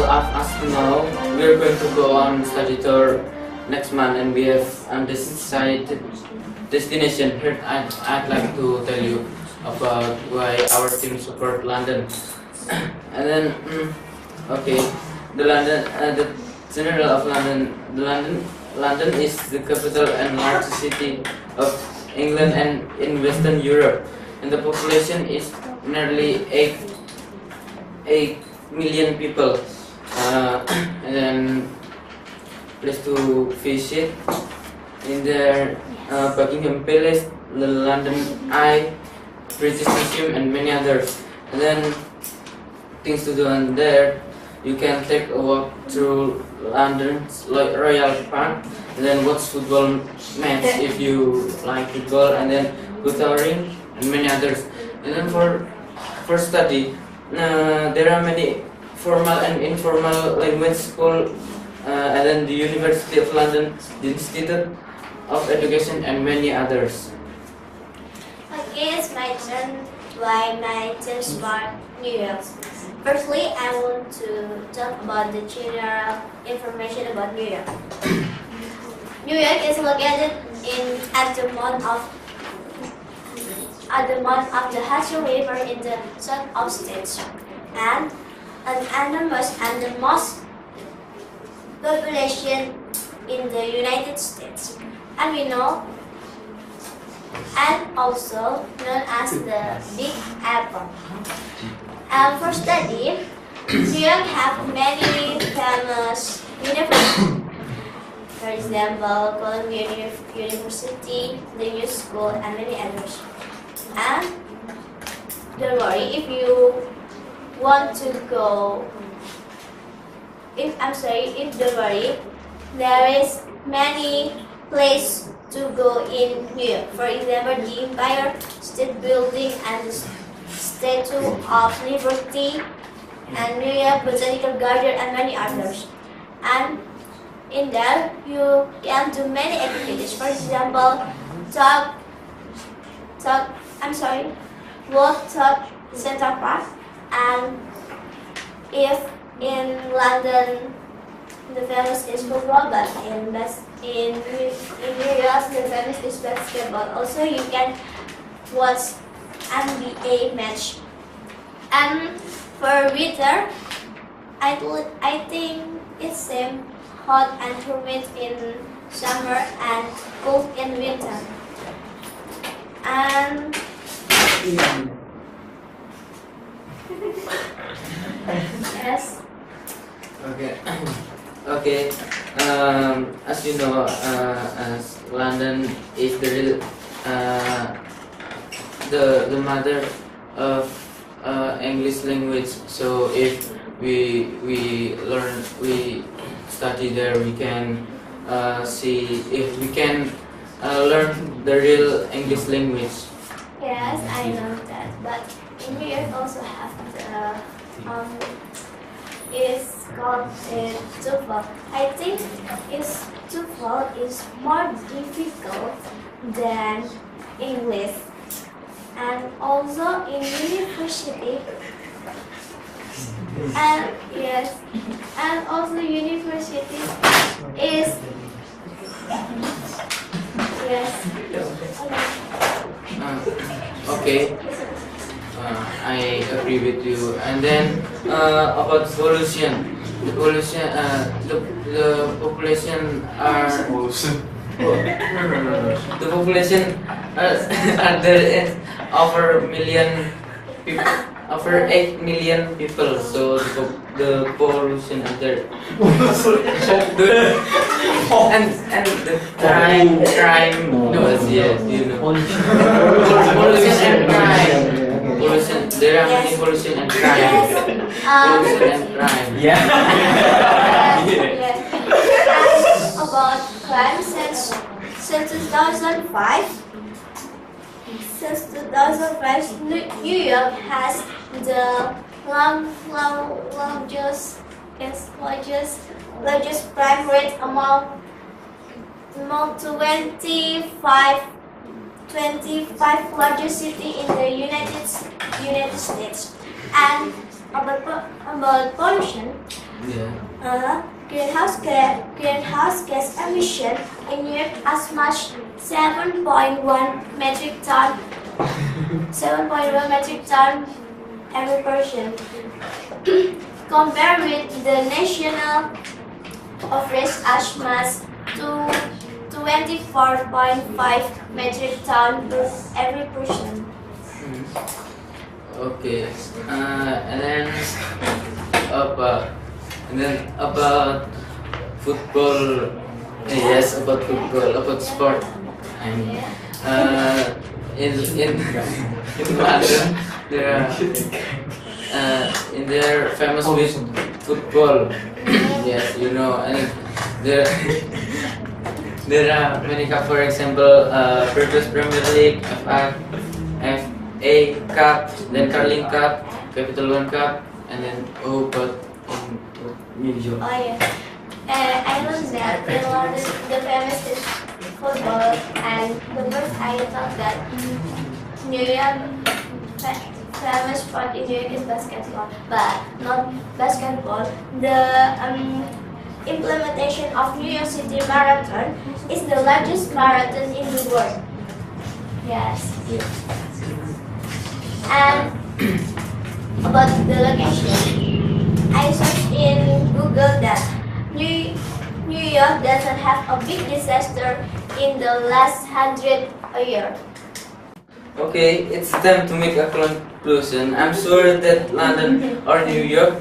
of us know we're going to go on study tour next month, and we have undecided destination. Here, I'd like to tell you about why our team support London. And then, okay, the general of London. London is the capital and largest city of England and in Western Europe, and the population is nearly 8 million people. And then place to visit in their Buckingham Palace, the London Eye, British Museum, and many others. And then things to do on there. You can take a walk through London's Royal Park, and then watch football match if you like football, and then go touring and many others. And then for study, there are many formal and informal language school, and then the University of London, the Institute of Education, and many others. Okay, it's my turn. Why my team support New York? Firstly, I want to talk about the general information about New York. New York is located at the mouth of the Hudson River in the south of states, and an enormous and the most population in the United States, and also known as the Big Apple. For study, New York have many famous universities. For example, Columbia University, the New School, and many others. And don't worry, if you want to go, don't worry, there is many places to go in New York. For example, the Empire State Building and the Statue of Liberty, and New York Botanical Garden, and many others. And in there, you can do many activities. For example, walk Central Park, and if in London the famous is football, but in New York the famous is basketball. Also, you can watch NBA match. And for winter, I think it's same hot and humid in summer and cold in winter. And yes. Okay. As you know, as London is the mother of English language. So if we study there, we can see if we can learn the real English language. Yes, I know that. But in New York also have it's called TOEFL. I think TOEFL is more difficult than English. And also in university, and also university is Okay. I agree with you. And then about pollution, the population are the population are there is over over 8 million people. So the pollution is there. and the crime yes, you know. Pollution and crime. Pollution, there are many pollution and crime. Pollution and crime. Yes. About crime since 2005. Since 2005, New York has the largest crime rate among 25 largest cities in the United States. And about pollution, Yeah. Greenhouse gas emission in New York as much 7.1 metric ton 7.1 metric ton every person. Compared with the national average as much to 24.5 metric ton per every person. Okay. And then about football. Yes, about football, about sport. I mean, in London, there are in their famous with football. Yes, you know, and there there are many cup. For example, British Premier League, FA Cup, then Carling Cup, Capital One Cup, and then but in New York. Oh yeah. I learned that in London the famous is football, and the first I thought that New York famous sport in New York is basketball, but not basketball. The implementation of New York City Marathon is the largest marathon in the world. Yes. And about the location, I searched in Google that New York doesn't have a big disaster in the last 100 years. Okay, it's time to make a conclusion. I'm sure that London or New York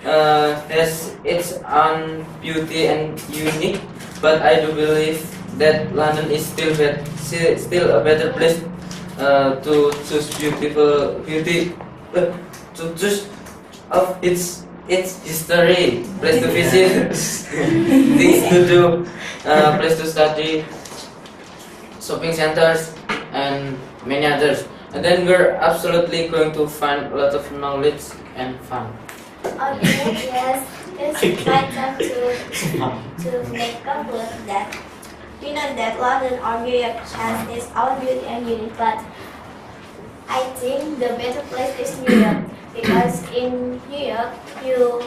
has its own beauty and unique, but I do believe that London is still a better place to choose beauty to choose of its history, place to visit, things to do, place to study, shopping centers, and many others. And then we're absolutely going to find a lot of knowledge and fun. Okay, yes, it's my time to make conclude that we know that London or New York has its own beauty and unique, but I think the better place is New York because in New York your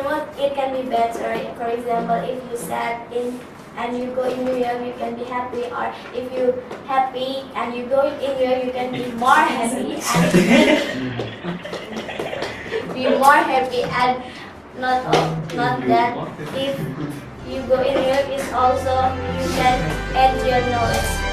mood it can be better. For example, if you sad and you go in New York, you can be happy, or if you happy and you go in New York, you can be more happy and not that if you go in New York, is also you can add your knowledge.